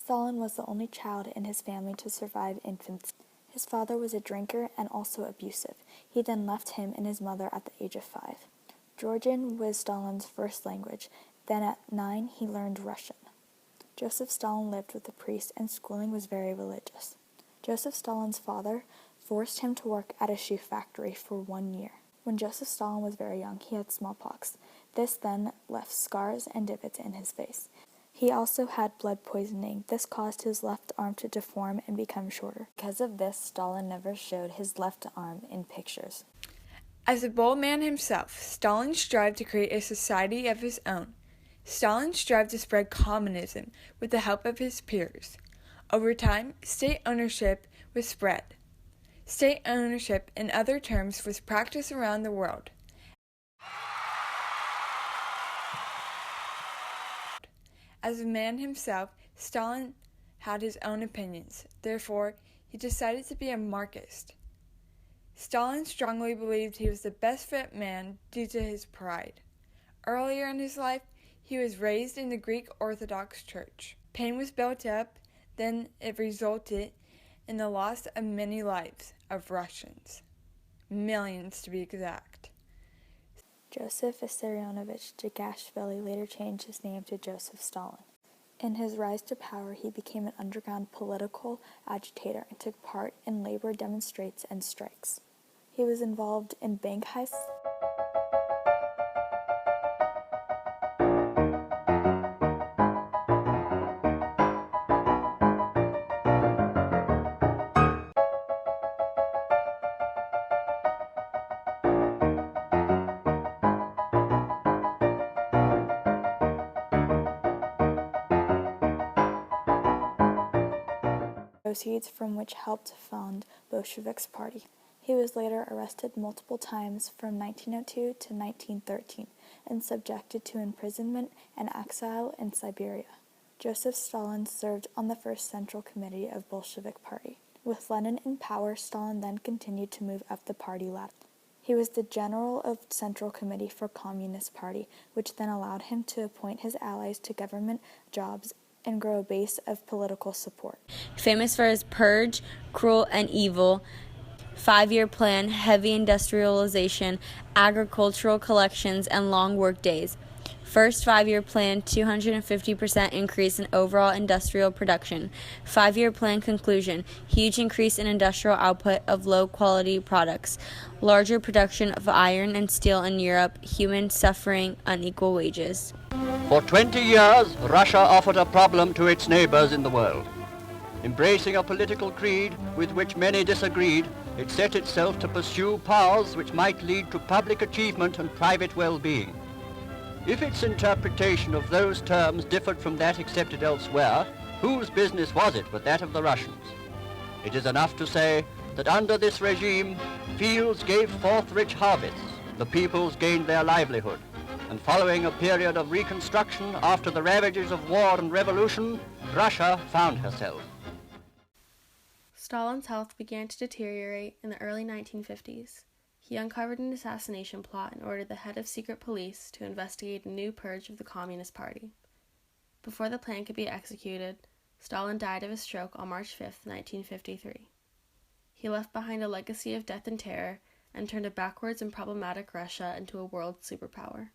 Stalin was the only child in his family to survive infancy. His father was a drinker and also abusive. He then left him and his mother at the age of 5. Georgian was Stalin's first language. Then at 9, he learned Russian. Joseph Stalin lived with a priest and schooling was very religious. Joseph Stalin's father forced him to work at a shoe factory for 1 year. When Joseph Stalin was very young, he had smallpox. This then left scars and divots in his face. He also had blood poisoning. This caused his left arm to deform and become shorter. Because of this, Stalin never showed his left arm in pictures. As a bold man himself, Stalin strived to create a society of his own. Stalin strived to spread communism with the help of his peers. Over time, state ownership was spread. State ownership, in other terms, was practiced around the world. As a man himself, Stalin had his own opinions. Therefore, he decided to be a Marxist. Stalin strongly believed he was the best fit man due to his pride. Earlier in his life, he was raised in the Greek Orthodox Church. Pain was built up, then it resulted in the loss of many lives of Russians. Millions to be exact. Joseph Vissarionovich Jagashvili later changed his name to Joseph Stalin. In his rise to power, he became an underground political agitator and took part in labor demonstrations and strikes. He was involved in bank heists, proceeds from which helped found Bolshevik's party. He was later arrested multiple times from 1902 to 1913 and subjected to imprisonment and exile in Siberia. Joseph Stalin served on the first Central Committee of Bolshevik Party. With Lenin in power, Stalin then continued to move up the party ladder. He was the general of Central Committee for Communist Party, which then allowed him to appoint his allies to government jobs and grow a base of political support. Famous for his purge, cruel and evil, 5-year plan, heavy industrialization, agricultural collections, and long work days. First 5-year plan, 250% increase in overall industrial production. 5-year plan conclusion, huge increase in industrial output of low-quality products. Larger production of iron and steel in Europe, human suffering, unequal wages. For 20 years, Russia offered a problem to its neighbors in the world. Embracing a political creed with which many disagreed, it set itself to pursue paths which might lead to public achievement and private well-being. If its interpretation of those terms differed from that accepted elsewhere, whose business was it but that of the Russians? It is enough to say that under this regime, fields gave forth rich harvests, the peoples gained their livelihood, and following a period of reconstruction after the ravages of war and revolution, Russia found herself. Stalin's health began to deteriorate in the early 1950s. He uncovered an assassination plot and ordered the head of secret police to investigate a new purge of the Communist Party. Before the plan could be executed, Stalin died of a stroke on March 5, 1953. He left behind a legacy of death and terror and turned a backwards and problematic Russia into a world superpower.